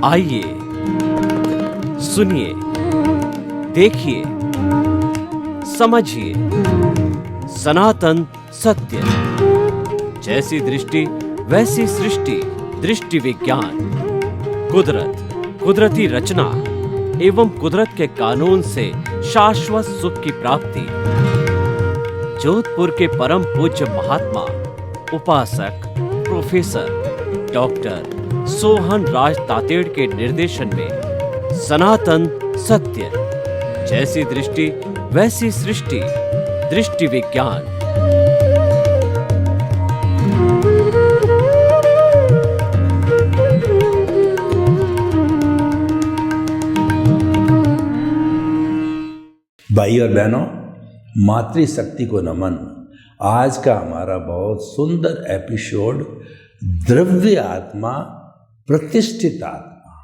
आइए सुनिए, देखिए, समझिए सनातन सत्य। जैसी दृष्टि वैसी सृष्टि, दृष्टि विज्ञान। कुदरत, कुदरती रचना एवं कुदरत के कानून से शाश्वत सुख की प्राप्ति। जोधपुर के परम पूज्य महात्मा उपासक प्रोफेसर डॉक्टर सोहन राज तातेड़ के निर्देशन में सनातन सत्य। जैसी दृष्टि वैसी सृष्टि, दृष्टि विज्ञान। भाई और बहनों, मातृशक्ति को नमन। आज का हमारा बहुत सुंदर एपिसोड द्रव्य आत्मा, प्रतिष्ठित आत्मा।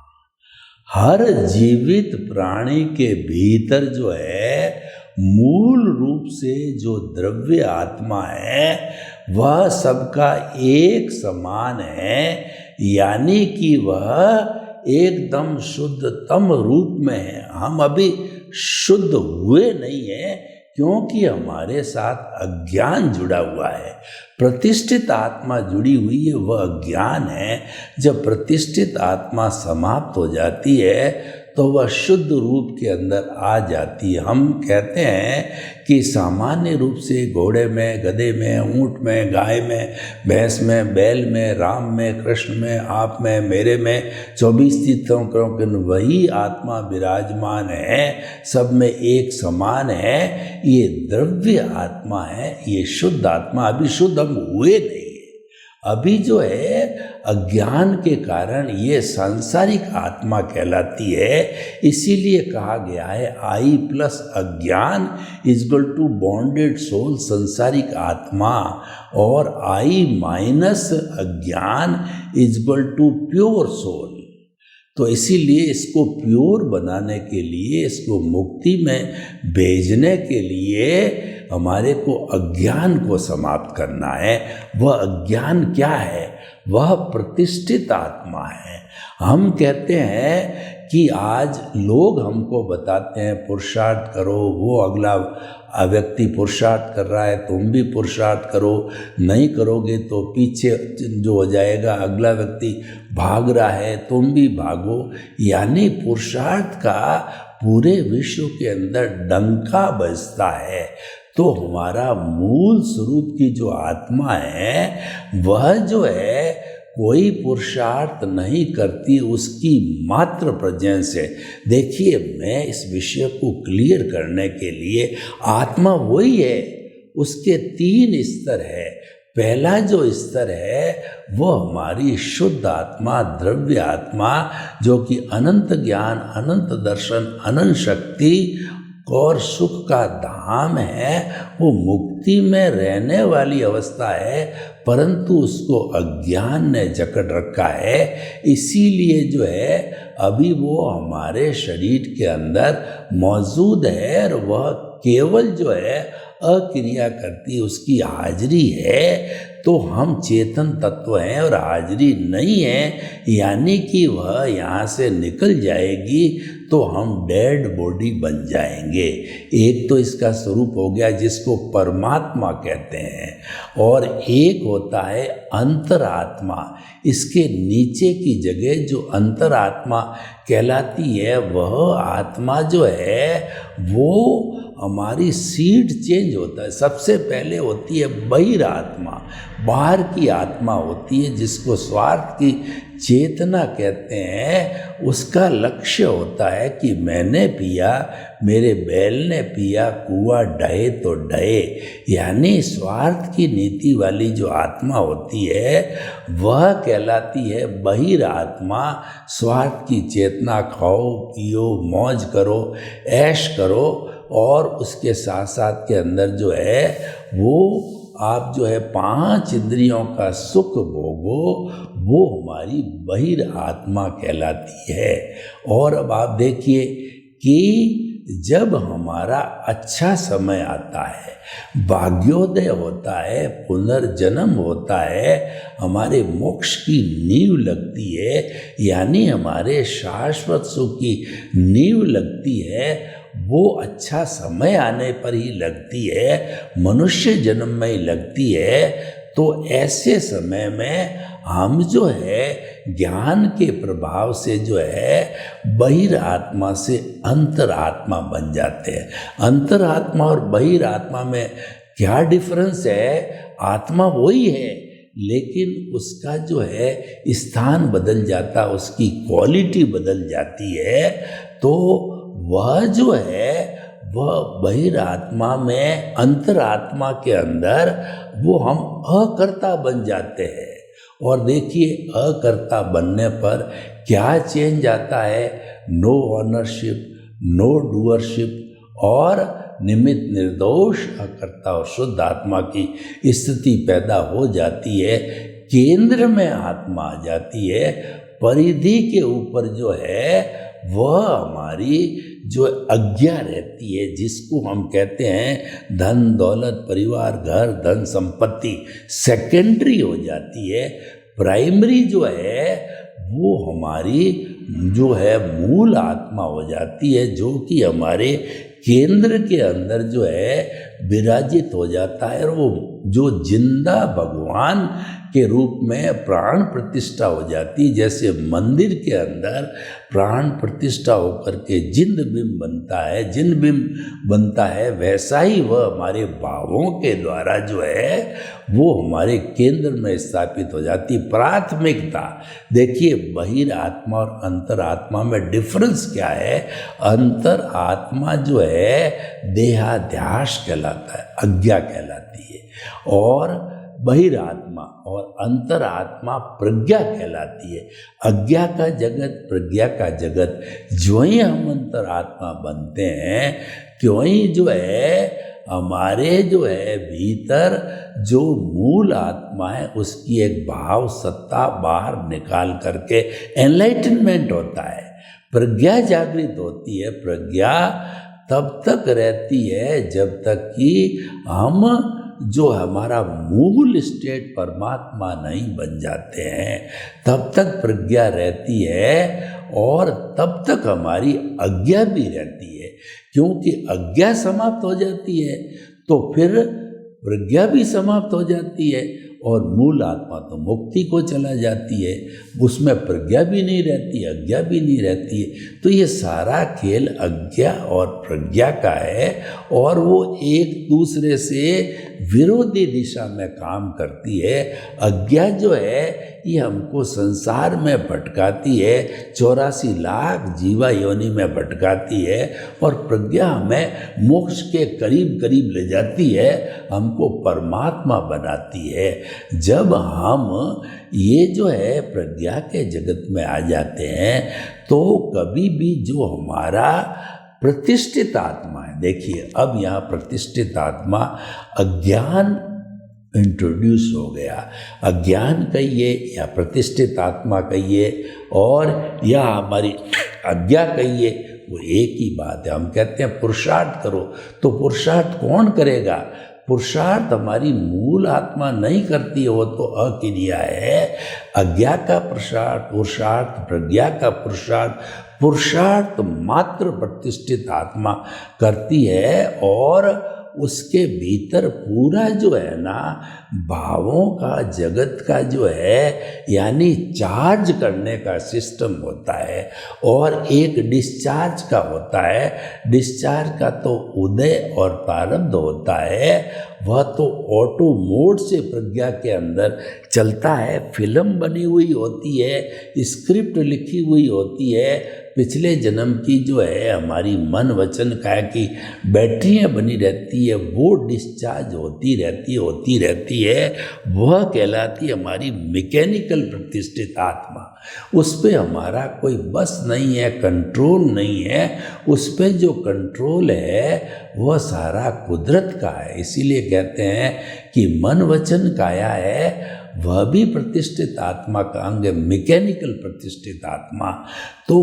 हर जीवित प्राणी के भीतर जो है मूल रूप से जो द्रव्य आत्मा है वह सबका एक समान है, यानी कि वह एकदम शुद्धतम रूप में है। हम अभी शुद्ध हुए नहीं हैं क्योंकि हमारे साथ अज्ञान जुड़ा हुआ है। प्रतिष्ठित आत्मा जुड़ी हुई है, वह अज्ञान है। जब प्रतिष्ठित आत्मा समाप्त हो जाती है तो वह शुद्ध रूप के अंदर आ जाती है। हम कहते हैं कि सामान्य रूप से घोड़े में, गधे में, ऊंट में, गाय में, भैंस में, बैल में, राम में, कृष्ण में, आप में, मेरे में 24 तीर्थों के वही आत्मा विराजमान है, सब में एक समान है। ये द्रव्य आत्मा है, ये शुद्ध आत्मा। अभी शुद्ध हम हुए नहीं। अभी जो है अज्ञान के कारण ये सांसारिक आत्मा कहलाती है। इसीलिए कहा गया है आई प्लस अज्ञान is equal to bonded soul, सांसारिक आत्मा, और आई माइनस अज्ञान is equal to pure soul. तो इसीलिए इसको प्योर बनाने के लिए, इसको मुक्ति में भेजने के लिए हमारे को अज्ञान को समाप्त करना है। वह अज्ञान क्या है? वह प्रतिष्ठित आत्मा है। हम कहते हैं कि आज लोग हमको बताते हैं पुरुषार्थ करो, वो अगला व्यक्ति पुरुषार्थ कर रहा है, तुम भी पुरुषार्थ करो, नहीं करोगे तो पीछे जो हो जाएगा, अगला व्यक्ति भाग रहा है, तुम भी भागो। यानी पुरुषार्थ का पूरे विश्व के अंदर डंका बजता है। तो हमारा मूल स्वरूप की जो आत्मा है वह जो है कोई पुरुषार्थ नहीं करती, उसकी मात्र प्रेजेंस है। देखिए, मैं इस विषय को क्लियर करने के लिए, आत्मा वही है, उसके 3 स्तर है। पहला जो स्तर है वो हमारी शुद्ध आत्मा, द्रव्य आत्मा, जो कि अनंत ज्ञान, अनंत दर्शन, अनंत शक्ति और सुख का धाम है। वो मुक्ति में रहने वाली अवस्था है, परंतु उसको अज्ञान ने जकड़ रखा है। इसीलिए जो है अभी वो हमारे शरीर के अंदर मौजूद है और वह केवल जो है अक्रिया करती, उसकी हाजिरी है। तो हम चेतन तत्व हैं और हाजिरी नहीं है, यानी कि वह यहाँ से निकल जाएगी तो हम डेड बॉडी बन जाएंगे। एक तो इसका स्वरूप हो गया जिसको परमात्मा कहते हैं, और एक होता है अंतरात्मा। इसके नीचे की जगह जो अंतरात्मा कहलाती है, वह आत्मा जो है वो हमारी सीड चेंज होता है। सबसे पहले होती है बहिरात्मा, बाहर की आत्मा होती है, जिसको स्वार्थ की चेतना कहते हैं। उसका लक्ष्य होता है कि मैंने पिया, मेरे बैल ने पिया, कुआं ढहे तो ढहे। यानी स्वार्थ की नीति वाली जो आत्मा होती है वह कहलाती है बहिरात्मा। स्वार्थ की चेतना, खाओ पियो, मौज करो, ऐश करो, और उसके साथ साथ के अंदर जो है वो आप जो है 5 इंद्रियों का सुख भोगो, वो हमारी बहिर आत्मा कहलाती है। और अब आप देखिए कि जब हमारा अच्छा समय आता है, भाग्योदय होता है, पुनर्जन्म होता है, हमारे मोक्ष की नींव लगती है, यानी हमारे शाश्वत सुख की नींव लगती है, वो अच्छा समय आने पर ही लगती है, मनुष्य जन्म में ही लगती है। तो ऐसे समय में हम जो है ज्ञान के प्रभाव से जो है बहिरात्मा से अंतरात्मा बन जाते हैं। अंतरात्मा और बहिरात्मा में क्या डिफरेंस है? आत्मा वही है, लेकिन उसका जो है स्थान बदल जाता, उसकी क्वालिटी बदल जाती है। तो वह जो है वह बहिरात्मा में, अंतरात्मा के अंदर वो हम अकर्ता बन जाते हैं। और देखिए, अकर्ता बनने पर क्या चेंज आता है? नो ऑनरशिप, नो डूअरशिप और निमित्त निर्दोष अकर्ता और शुद्ध आत्मा की स्थिति पैदा हो जाती है। केंद्र में आत्मा आ जाती है। परिधि के ऊपर जो है वह हमारी जो अज्ञा रहती है, जिसको हम कहते हैं धन दौलत, परिवार, घर, धन संपत्ति, सेकेंडरी हो जाती है। प्राइमरी जो है वो हमारी जो है मूल आत्मा हो जाती है, जो कि हमारे केंद्र के अंदर जो है विराजित हो जाता है। और वो जो जिंदा भगवान के रूप में प्राण प्रतिष्ठा हो जाती, जैसे मंदिर के अंदर प्राण प्रतिष्ठा होकर के जिंद बिंब बनता है, जिंद बिंब बनता है, वैसा ही वह हमारे भावों के द्वारा जो है वो हमारे केंद्र में स्थापित हो जाती। प्राथमिकता देखिए, बहिरात्मा और अंतरात्मा में डिफरेंस क्या है? अंतरात्मा जो है देहाध्यास कहलाता है, अज्ञा कहलाती है, और बहिरात्मा और अंतरात्मा प्रज्ञा कहलाती है। अज्ञा का जगत, प्रज्ञा का जगत। जो ही हम अंतरात्मा बनते हैं, क्यों ही जो है हमारे जो है भीतर जो मूल आत्मा है उसकी एक भाव सत्ता बाहर निकाल करके एनलाइटनमेंट होता है, प्रज्ञा जागृत होती है। प्रज्ञा तब तक रहती है जब तक कि हम जो हमारा मूल स्टेट परमात्मा नहीं बन जाते हैं, तब तक प्रज्ञा रहती है, और तब तक हमारी अज्ञा भी रहती है। क्योंकि अज्ञा समाप्त हो जाती है तो फिर प्रज्ञा भी समाप्त हो जाती है, और मूल आत्मा तो मुक्ति को चला जाती है, उसमें प्रज्ञा भी नहीं रहती, अज्ञा भी नहीं रहती है। तो ये सारा खेल अज्ञा और प्रज्ञा का है, और वो एक दूसरे से विरोधी दिशा में काम करती है। अज्ञा जो है ये हमको संसार में भटकाती है, 84 लाख जीवा योनि में भटकाती है, और प्रज्ञा हमें मोक्ष के करीब करीब ले जाती है, हमको परमात्मा बनाती है। जब हम ये जो है प्रज्ञा के जगत में आ जाते हैं, तो कभी भी जो हमारा प्रतिष्ठित आत्मा है, देखिए अब यहाँ प्रतिष्ठित आत्मा, अज्ञान इंट्रोड्यूस हो गया। अज्ञान कहिए या प्रतिष्ठित आत्मा कहिए, और या हमारी अज्ञा कहिए, वो एक ही बात है। हम कहते हैं पुरुषार्थ करो, तो पुरुषार्थ कौन करेगा? पुरुषार्थ हमारी मूल आत्मा नहीं करती है, वो तो अक्रिया है। अज्ञा का पुरुषार्थ, प्रज्ञा का पुरुषार्थ मात्र प्रतिष्ठित आत्मा करती है, और उसके भीतर पूरा जो है ना भावों का जगत का जो है यानी चार्ज करने का सिस्टम होता है, और एक डिस्चार्ज का होता है। डिस्चार्ज का तो उदय और प्रारब्ध होता है, वह तो ऑटो मोड से प्रज्ञा के अंदर चलता है। फिल्म बनी हुई होती है, स्क्रिप्ट लिखी हुई होती है, पिछले जन्म की जो है हमारी मन वचन काया की बैटरियाँ बनी रहती है, वो डिस्चार्ज होती रहती है। वह कहलाती हमारी मैकेनिकल प्रतिष्ठित आत्मा। उस पर हमारा कोई बस नहीं है, कंट्रोल नहीं है। उस पर जो कंट्रोल है वह सारा कुदरत का है। इसीलिए कहते हैं कि मन वचन काया है वह भी प्रतिष्ठित आत्मा का अंग है, मैकेनिकल प्रतिष्ठित आत्मा। तो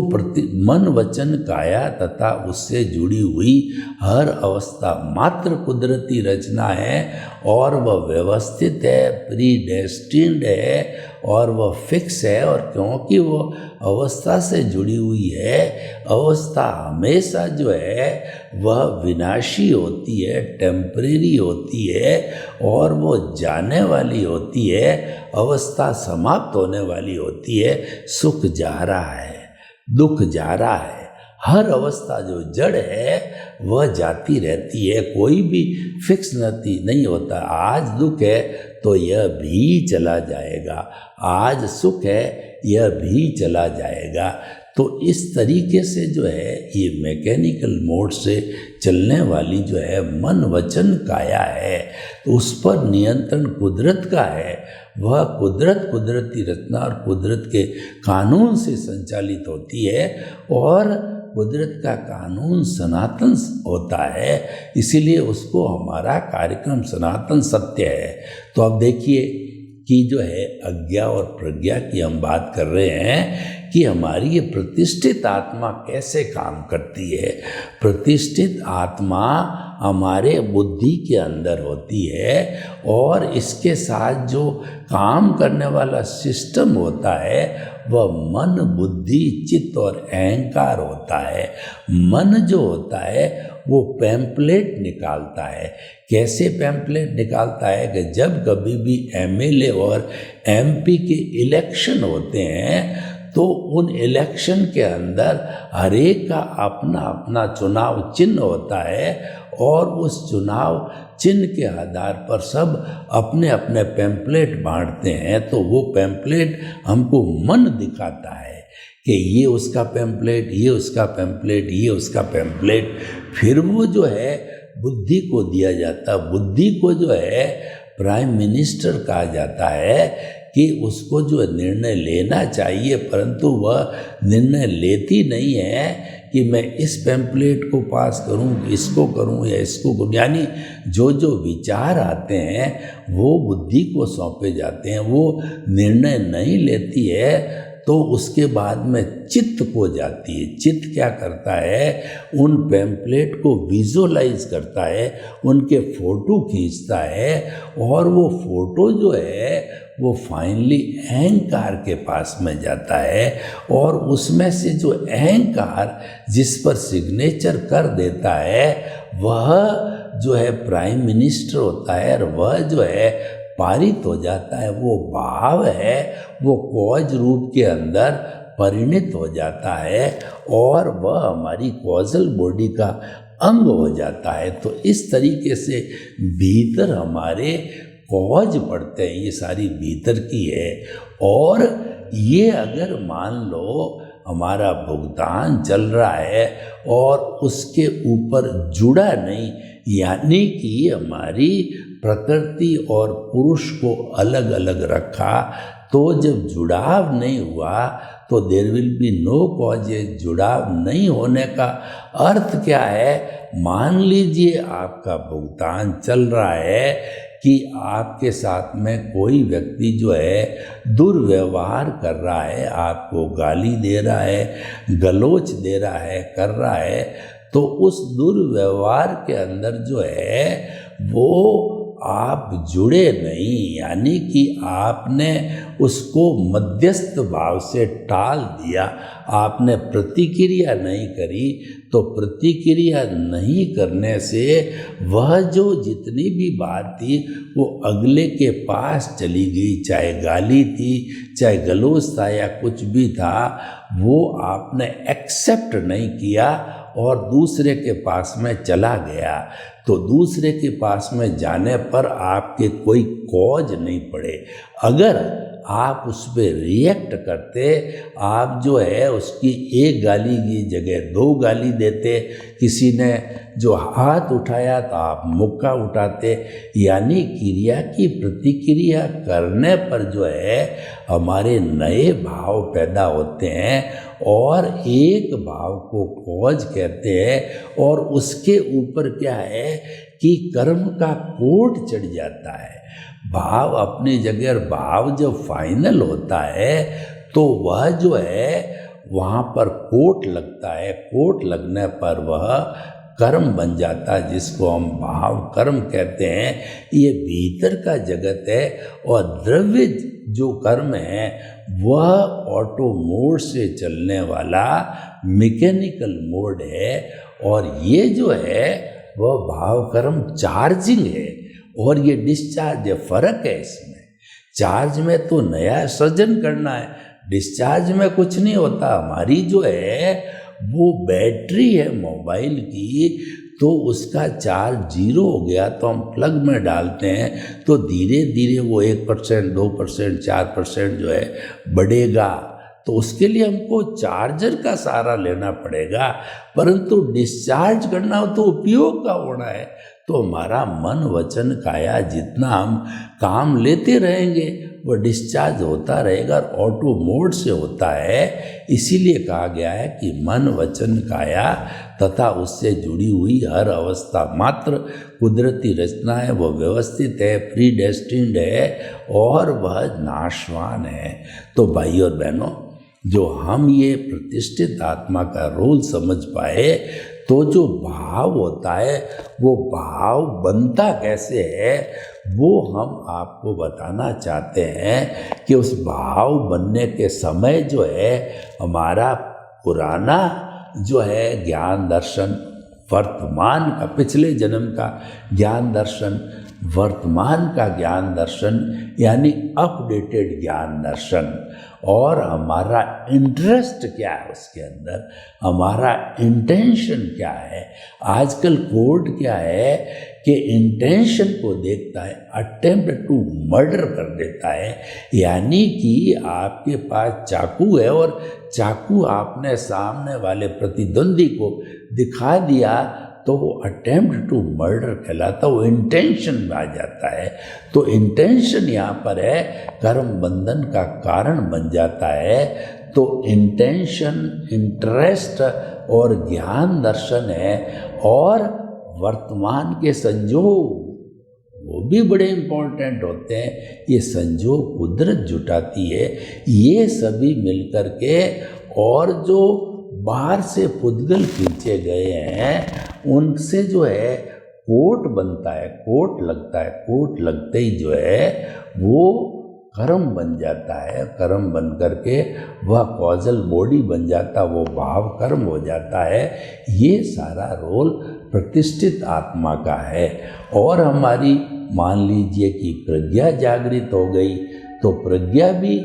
मन वचन काया तथा उससे जुड़ी हुई हर अवस्था मात्र कुदरती रचना है और वह व्यवस्थित है, प्री डेस्टिन्ड है और वह फिक्स है। और क्योंकि वो अवस्था से जुड़ी हुई है, अवस्था हमेशा जो है वह विनाशी होती है, टेम्परेरी होती है और वो जाने वाली होती है, अवस्था समाप्त होने वाली होती है। सुख जा रहा है, दुख जा रहा है, हर अवस्था जो जड़ है वह जाती रहती है, कोई भी फिक्स नहीं होता। आज दुख है तो यह भी चला जाएगा, आज सुख है यह भी चला जाएगा। तो इस तरीके से जो है ये मैकेनिकल मोड से चलने वाली जो है मन वचन काया है, तो उस पर नियंत्रण कुदरत का है। वह कुदरती रचना और कुदरत के कानून से संचालित होती है और कुदरत का कानून सनातन होता है, इसीलिए उसको हमारा कार्यक्रम सनातन सत्य है। तो अब देखिए कि जो है अज्ञा और प्रज्ञा की हम बात कर रहे हैं कि हमारी ये प्रतिष्ठित आत्मा कैसे काम करती है। प्रतिष्ठित आत्मा हमारे बुद्धि के अंदर होती है और इसके साथ जो काम करने वाला सिस्टम होता है वह मन, बुद्धि, चित्त और अहंकार होता है। मन जो होता है वो पैम्पलेट निकालता है। कैसे पैम्पलेट निकालता है कि जब कभी भी एमएलए और एमपी के इलेक्शन होते हैं तो उन इलेक्शन के अंदर हर एक का अपना अपना चुनाव चिन्ह होता है और उस चुनाव चिन्ह के आधार पर सब अपने अपने पैम्पलेट बांटते हैं। तो वो पैम्पलेट हमको मन दिखाता है कि ये उसका पैम्पलेट, ये उसका पैम्पलेट, ये उसका पैम्पलेट। फिर वो जो है बुद्धि को दिया जाता। बुद्धि को जो है प्राइम मिनिस्टर कहा जाता है कि उसको जो निर्णय लेना चाहिए, परंतु वह निर्णय लेती नहीं है कि मैं इस पैम्पलेट को पास करूं, इसको करूं या इसको करूं। यानी जो जो विचार आते हैं वो बुद्धि को सौंपे जाते हैं, वो निर्णय नहीं लेती है। तो उसके बाद में चित्त को जाती है। चित्त क्या करता है, उन पैम्पलेट को विजुअलाइज करता है, उनके फोटो खींचता है और वो फोटो जो है वो फाइनली अहंकार के पास में जाता है और उसमें से जो अहंकार जिस पर सिग्नेचर कर देता है वह जो है प्राइम मिनिस्टर होता है और वह जो है पारित हो जाता है। वो भाव है वो कॉज रूप के अंदर परिणित हो जाता है और वह हमारी कॉजल बॉडी का अंग हो जाता है। तो इस तरीके से भीतर हमारे कॉज पड़ते हैं, ये सारी भीतर की है। और ये अगर मान लो हमारा भुगतान चल रहा है और उसके ऊपर जुड़ा नहीं, यानी कि हमारी प्रकृति और पुरुष को अलग अलग रखा, तो जब जुड़ाव नहीं हुआ तो there will be no cause. जुड़ाव नहीं होने का अर्थ क्या है, मान लीजिए आपका भुगतान चल रहा है कि आपके साथ में कोई व्यक्ति जो है दुर्व्यवहार कर रहा है, आपको गाली दे रहा है, गलोच दे रहा है, कर रहा है, तो उस दुर्व्यवहार के अंदर जो है वो आप जुड़े नहीं, यानी कि आपने उसको मध्यस्थ भाव से टाल दिया, आपने प्रतिक्रिया नहीं करी। तो प्रतिक्रिया नहीं करने से वह जो जितनी भी बात थी वो अगले के पास चली गई, चाहे गाली थी, चाहे गलोच था या कुछ भी था, वो आपने एक्सेप्ट नहीं किया और दूसरे के पास में चला गया। तो दूसरे के पास में जाने पर आपके कोई कॉज नहीं पड़े। अगर आप उस पर रिएक्ट करते, आप जो है उसकी एक गाली की जगह 2 गाली देते, किसी ने जो हाथ उठाया तो आप मुक्का उठाते, यानी क्रिया की प्रतिक्रिया करने पर जो है हमारे नए भाव पैदा होते हैं और एक भाव को कॉज कहते हैं। और उसके ऊपर क्या है कि कर्म का कोड चढ़ जाता है। भाव अपनी जगह, और भाव जब फाइनल होता है तो वह जो है वहाँ पर कोट लगता है, कोट लगने पर वह कर्म बन जाता है, जिसको हम भाव कर्म कहते हैं। ये भीतर का जगत है, और द्रव्य जो कर्म है वह ऑटो मोड से चलने वाला मैकेनिकल मोड है, और ये जो है वह भाव कर्म चार्जिंग है, और ये डिस्चार्ज है। फर्क है इसमें, चार्ज में तो नया सृजन करना है, डिस्चार्ज में कुछ नहीं होता। हमारी जो है वो बैटरी है मोबाइल की, तो उसका चार्ज 0 हो गया तो हम प्लग में डालते हैं, तो धीरे धीरे वो 1%, 2%, 4% जो है बढ़ेगा। तो उसके लिए हमको चार्जर का सहारा लेना पड़ेगा, परंतु डिस्चार्ज करना हो तो उपयोग का होना है। तो हमारा मन वचन काया जितना हम काम लेते रहेंगे वो डिस्चार्ज होता रहेगा, और ऑटो मोड से होता है। इसीलिए कहा गया है कि मन वचन काया तथा उससे जुड़ी हुई हर अवस्था मात्र कुदरती रचना है, वह व्यवस्थित है, प्री डेस्टिन्ड है, और वह नाशवान है। तो भाई और बहनों, जो हम ये प्रतिष्ठित आत्मा का रोल समझ पाए, तो जो भाव होता है वो भाव बनता कैसे है वो हम आपको बताना चाहते हैं। कि उस भाव बनने के समय जो है हमारा पुराना जो है ज्ञान दर्शन, वर्तमान का, पिछले जन्म का ज्ञान दर्शन, वर्तमान का ज्ञान दर्शन यानी अपडेटेड ज्ञान दर्शन, और हमारा इंटरेस्ट क्या है उसके अंदर, हमारा इंटेंशन क्या है। आजकल कोर्ट क्या है कि इंटेंशन को देखता है, अटेम्प्ट टू मर्डर कर देता है। यानी कि आपके पास चाकू है और चाकू आपने सामने वाले प्रतिद्वंदी को दिखा दिया, तो वो अटेम्प्ट टू मर्डर कहलाता, वो इंटेंशन में आ जाता है। तो इंटेंशन यहाँ पर है कर्म बंधन का कारण बन जाता है। तो इंटेंशन, इंटरेस्ट और ज्ञान दर्शन है, और वर्तमान के संजोग वो भी बड़े इम्पोर्टेंट होते हैं। ये संजोग कुदरत जुटाती है, ये सभी मिलकर के, और जो बाहर से पुद्गल खींचे गए हैं उनसे जो है कोट बनता है, कोट लगता है। कोट लगते ही जो है वो कर्म बन जाता है, कर्म बन करके वह कॉजल बॉडी बन जाता, वो भाव कर्म हो जाता है। ये सारा रोल प्रतिष्ठित आत्मा का है। और हमारी मान लीजिए कि प्रज्ञा जागृत हो गई, तो प्रज्ञा भी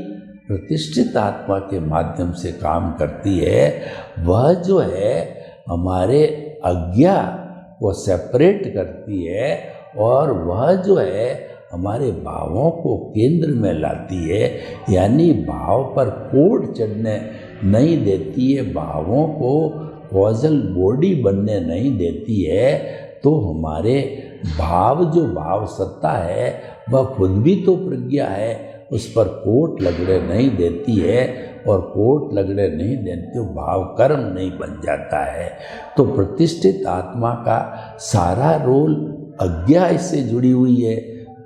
प्रतिष्ठित आत्मा के माध्यम से काम करती है। वह जो है हमारे अज्ञा को सेपरेट करती है, और वह जो है हमारे भावों को केंद्र में लाती है, यानी भाव पर कोट चढ़ने नहीं देती है, भावों को कॉजल बॉडी बनने नहीं देती है। तो हमारे भाव, जो भाव सत्ता है, वह खुद भी तो प्रज्ञा है, उस पर कोट लगने नहीं देती है, और कोट लगने नहीं देती तो भाव कर्म नहीं बन जाता है। तो प्रतिष्ठित आत्मा का सारा रोल, अज्ञा इससे जुड़ी हुई है,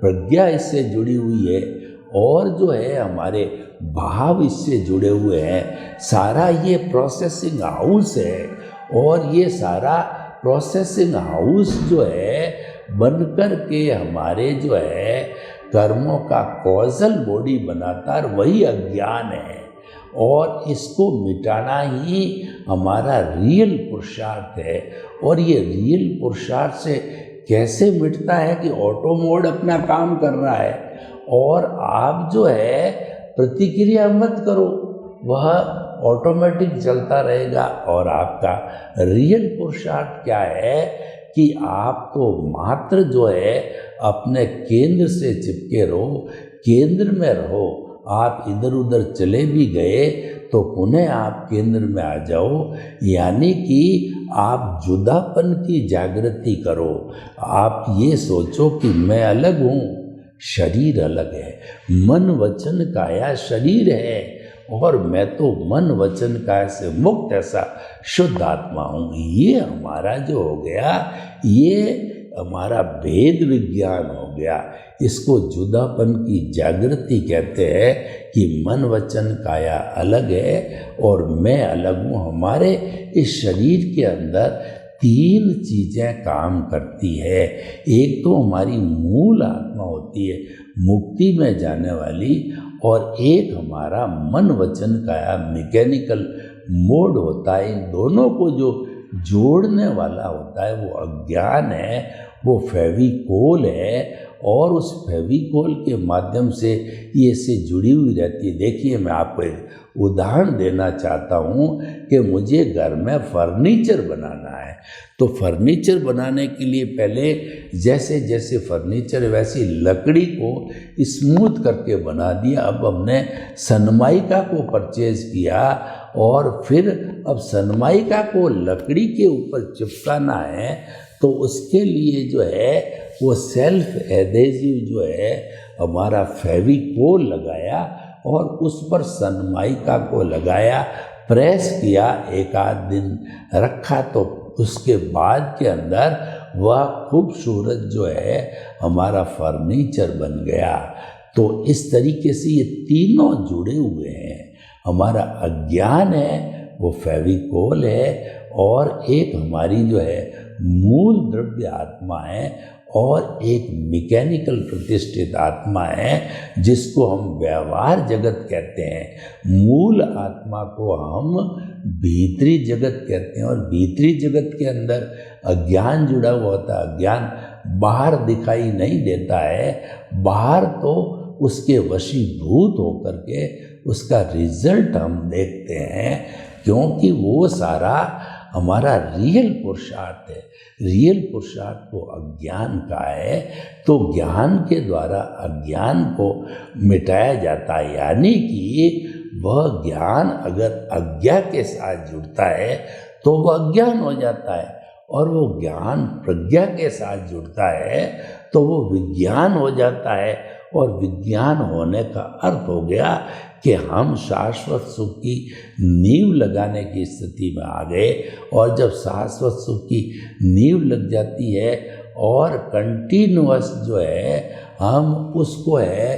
प्रज्ञा इससे जुड़ी हुई है, और जो है हमारे भाव इससे जुड़े हुए हैं। सारा ये प्रोसेसिंग हाउस है, और ये सारा प्रोसेसिंग हाउस जो है बनकर के हमारे जो है कर्मों का कॉजल बॉडी बनाता है, वही अज्ञान है। और इसको मिटाना ही हमारा रियल पुरुषार्थ है। और ये रियल पुरुषार्थ से कैसे मिटता है कि ऑटो मोड अपना काम कर रहा है, और आप जो है प्रतिक्रिया मत करो, वह ऑटोमेटिक चलता रहेगा। और आपका रियल पुरुषार्थ क्या है कि आप तो मात्र जो है अपने केंद्र से चिपके रहो, केंद्र में रहो। आप इधर उधर चले भी गए तो पुनः आप केंद्र में आ जाओ, यानी कि आप जुदापन की जागृति करो। आप ये सोचो कि मैं अलग हूँ, शरीर अलग है, मन वचन काया शरीर है, और मैं तो मन वचन काया से मुक्त ऐसा शुद्ध आत्मा हूँ। ये हमारा जो हो गया, ये हमारा भेद विज्ञान हो गया। इसको जुदापन की जागृति कहते हैं कि मन वचन काया अलग है और मैं अलग हूँ। हमारे इस शरीर के अंदर तीन चीज़ें काम करती है। एक तो हमारी मूल आत्मा होती है, मुक्ति में जाने वाली, और एक हमारा मन वचन काया मैकेनिकल मोड होता है। इन दोनों को जो जोड़ने वाला होता है वो अज्ञान है, वो फेविकोल है, और उस फेविकोल के माध्यम से ये इससे जुड़ी हुई रहती है। देखिए, मैं आपको एक उदाहरण देना चाहता हूँ कि मुझे घर में फर्नीचर बनाना है, तो फर्नीचर बनाने के लिए पहले जैसे जैसे फर्नीचर वैसी लकड़ी को स्मूथ करके बना दिया। अब हमने सनमाइका को परचेज किया और फिर अब सनमाइका को लकड़ी के ऊपर चिपकाना है, तो उसके लिए जो है वो सेल्फ एडेसिव जो है हमारा फेविकोल लगाया और उस पर सनमाइका को लगाया, प्रेस किया, एक आध दिन रखा, तो उसके बाद के अंदर वह खूबसूरत जो है हमारा फर्नीचर बन गया। तो इस तरीके से ये तीनों जुड़े हुए हैं। हमारा अज्ञान है वो फेविकोल है, और एक हमारी जो है मूल द्रव्य आत्मा है, और एक मैकेनिकल प्रतिष्ठित आत्मा है जिसको हम व्यवहार जगत कहते हैं। मूल आत्मा को हम भीतरी जगत कहते हैं, और भीतरी जगत के अंदर अज्ञान जुड़ा हुआ होता है। अज्ञान बाहर दिखाई नहीं देता है, बाहर तो उसके वशीभूत होकर के उसका रिजल्ट हम देखते हैं, क्योंकि वो सारा हमारा रियल पुरुषार्थ है। रियल पुरुषार्थ तो अज्ञान का है, तो ज्ञान के द्वारा अज्ञान को मिटाया जाता है। यानी कि वह ज्ञान अगर अज्ञा के साथ जुड़ता है तो वह अज्ञान हो जाता है, और वो ज्ञान प्रज्ञा के साथ जुड़ता है तो वो विज्ञान हो जाता है। और विज्ञान होने का अर्थ हो गया कि हम शाश्वत सुख की नींव लगाने की स्थिति में आ गए। और जब शाश्वत सुख की नींव लग जाती है और कंटिन्यूअस जो है हम उसको है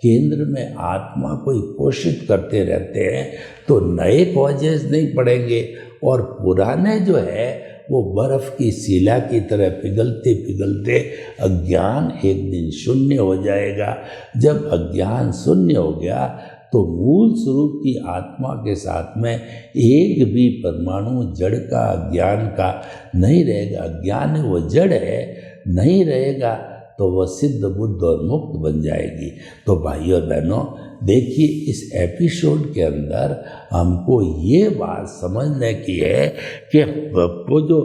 केंद्र में आत्मा को ही पोषित करते रहते हैं, तो नए कॉजेज नहीं पड़ेंगे, और पुराने जो है वो बर्फ की शिला की तरह पिघलते पिघलते अज्ञान एक दिन शून्य हो जाएगा। जब अज्ञान शून्य हो गया तो मूल स्वरूप की आत्मा के साथ में एक भी परमाणु जड़ का अज्ञान का नहीं रहेगा। अज्ञान वो जड़ है, नहीं रहेगा तो वह सिद्ध बुद्ध और मुक्त बन जाएगी। तो भाइयों और बहनों, देखिए इस एपिसोड के अंदर हमको ये बात समझने की है कि वो जो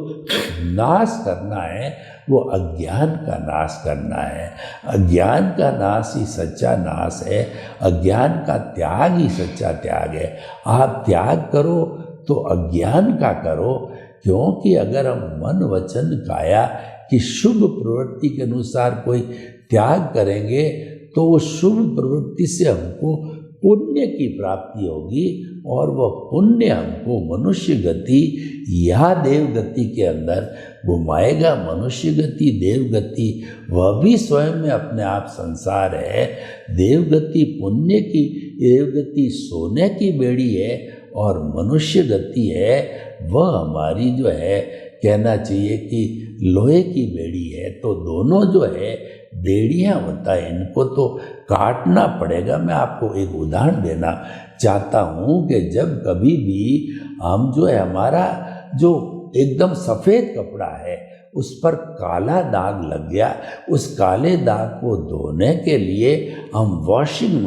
नाश करना है वो अज्ञान का नाश करना है। अज्ञान का नाश ही सच्चा नाश है, अज्ञान का त्याग ही सच्चा त्याग है। आप त्याग करो तो अज्ञान का करो, क्योंकि अगर हम मन वचन काया कि शुभ प्रवृत्ति के अनुसार कोई त्याग करेंगे तो वो शुभ प्रवृत्ति से हमको पुण्य की प्राप्ति होगी, और वह पुण्य हमको मनुष्य गति या देव गति के अंदर घुमाएगा। मनुष्य गति, देव गति वह भी स्वयं में अपने आप संसार है। देव गति पुण्य की, देव गति सोने की बेड़ी है, और मनुष्य गति है वह हमारी जो है कहना चाहिए कि लोहे की बेड़ी है। तो दोनों जो है बेड़ियां होता है, इनको तो काटना पड़ेगा। मैं आपको एक उदाहरण देना चाहता हूँ कि जब कभी भी हम जो है हमारा जो एकदम सफ़ेद कपड़ा है उस पर काला दाग लग गया, उस काले दाग को धोने के लिए हम वॉशिंग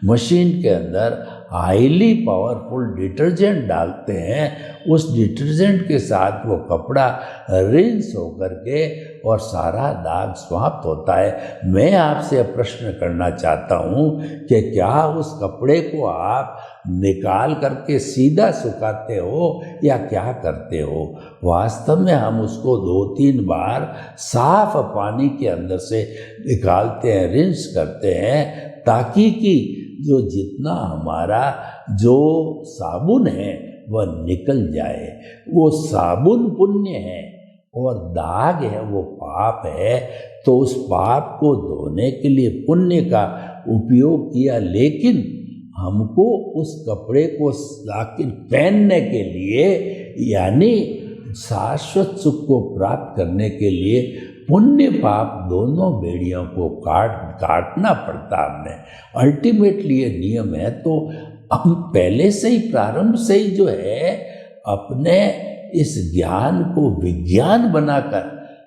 मशीन के अंदर हाईली पावरफुल डिटर्जेंट डालते हैं। उस डिटर्जेंट के साथ वो कपड़ा रिंस होकर के और सारा दाग समाप्त होता है। मैं आपसे प्रश्न करना चाहता हूँ कि क्या उस कपड़े को आप निकाल करके सीधा सुखाते हो या क्या करते हो? वास्तव में हम उसको 2-3 बार साफ पानी के अंदर से निकालते हैं, रिंस करते हैं, ताकि कि जो जितना हमारा जो साबुन है वह निकल जाए। वो साबुन पुण्य है और दाग है वो पाप है, तो उस पाप को धोने के लिए पुण्य का उपयोग किया, लेकिन हमको उस कपड़े को आखिर पहनने के लिए यानी शाश्वत सुख को प्राप्त करने के लिए पुण्य पाप दोनों बेड़ियों को काटना पड़ता हमने। अल्टीमेटली ये नियम है। तो हम पहले से ही प्रारंभ से ही जो है अपने इस ज्ञान को विज्ञान बनाकर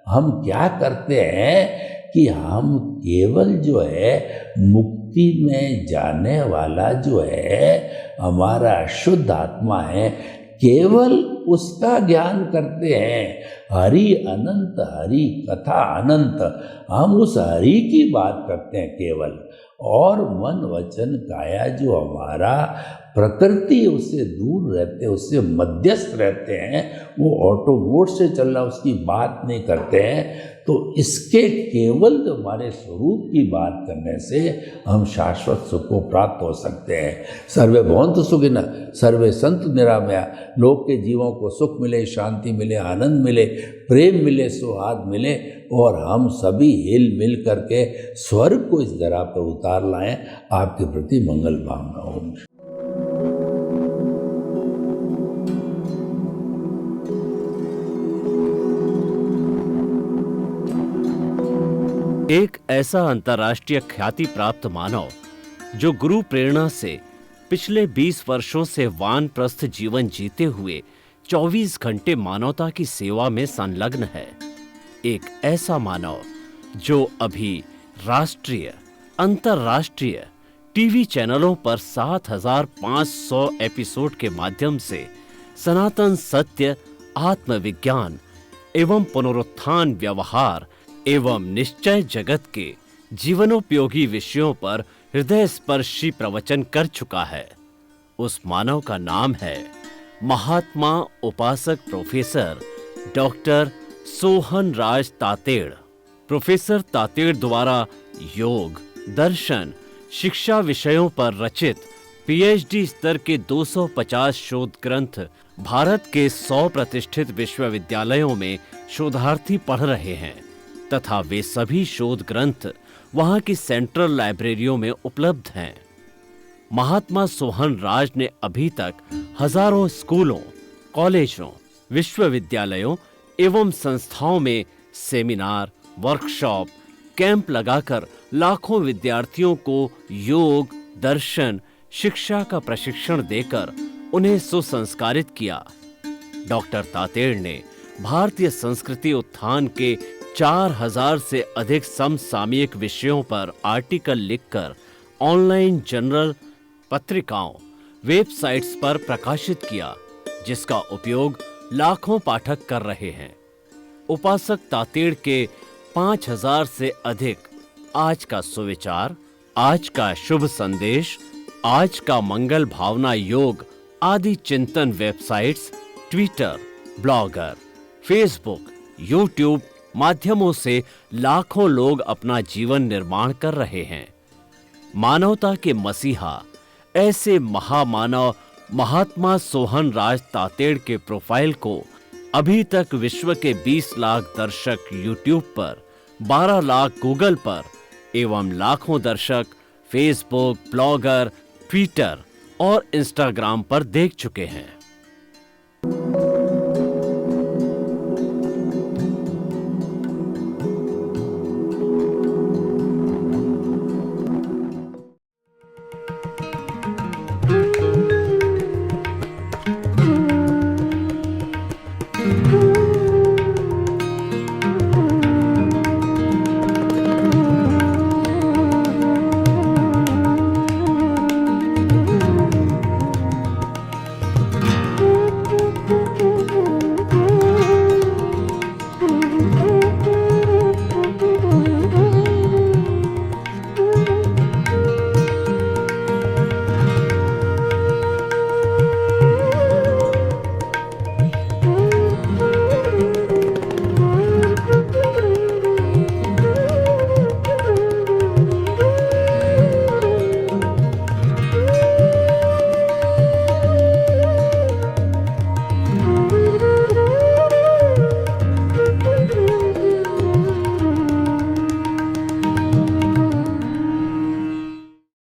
हम क्या करते हैं कि हम केवल जो है मुक्ति में जाने वाला जो है हमारा शुद्ध आत्मा है, केवल उसका ज्ञान करते हैं। हरि अनंत, हरि कथा अनंत, हम उस हरि की बात करते हैं केवल। और मन वचन काया जो हमारा प्रकृति उससे दूर रहते हैं, उससे मध्यस्थ रहते हैं, वो ऑटो मोड से चल रहा उसकी बात नहीं करते हैं। तो इसके केवल जो हमारे स्वरूप की बात करने से हम शाश्वत सुख को प्राप्त हो सकते हैं। सर्वे भवन्तु सुखिनः, सर्वे सन्तु निरामया। लोक के जीवों को सुख मिले, शांति मिले, आनंद मिले, प्रेम मिले, सौहार्द मिले और हम सभी हिल मिल करके स्वर्ग को इस धरा पर उतार लाएं। आपके प्रति मंगल भावना हो। एक ऐसा अंतर्राष्ट्रीय ख्याति प्राप्त मानव जो गुरु प्रेरणा से पिछले 20 वर्षों से वानप्रस्थ जीवन जीते हुए 24 घंटे मानवता की सेवा में संलग्न है। एक ऐसा मानव जो अभी राष्ट्रीय, अंतर्राष्ट्रीय टीवी चैनलों पर 7,500 एपिसोड के माध्यम से सनातन सत्य, आत्मविज्ञान एवं पुनरुत्थान, व्यवहार एवं निश्चय जगत के जीवनोपयोगी विषयों पर हृदय स्पर्शी प्रवचन कर चुका है। उस मानव का नाम है महात्मा उपासक प्रोफेसर डॉक्टर सोहन राज तातेड़। प्रोफेसर तातेड़ द्वारा योग, दर्शन, शिक्षा विषयों पर रचित पीएचडी स्तर के 250 शोध ग्रंथ भारत के 100 प्रतिष्ठित विश्वविद्यालयों में शोधार्थी पढ़ रहे हैं तथा वे सभी शोध ग्रंथ वहां की सेंट्रल लाइब्रेरियों में उपलब्ध हैं। महात्मा सोहन राज ने अभी तक हजारों स्कूलों, कॉलेजों, विश्वविद्यालयों एवं संस्थाओं में सेमिनार, वर्कशॉप, कैंप लगाकर लाखों विद्यार्थियों को योग, दर्शन, शिक्षा का प्रशिक्षण देकर उन्हें सुसंस्कारित किया। डॉक्टर तातेड़ ने भारतीय संस्कृति उत्थान के 4000 से अधिक समसामयिक विषयों पर आर्टिकल लिखकर ऑनलाइन जर्नल, पत्रिकाओं, वेबसाइट्स पर प्रकाशित किया, जिसका उपयोग लाखों पाठक कर रहे हैं। उपासक तातेड़ के 5000 से अधिक आज का सुविचार, आज का शुभ संदेश, आज का मंगल भावना योग आदि चिंतन websites, Twitter, blogger, Facebook, YouTube माध्यमों से लाखों लोग अपना जीवन निर्माण कर रहे हैं। मानवता के मसीहा ऐसे महामानव महात्मा सोहन राज तातेड़ के प्रोफाइल को अभी तक विश्व के 20 लाख दर्शक यूट्यूब पर, 12 लाख गूगल पर एवं लाखों दर्शक फेसबुक, ब्लॉगर, ट्विटर और इंस्टाग्राम पर देख चुके हैं।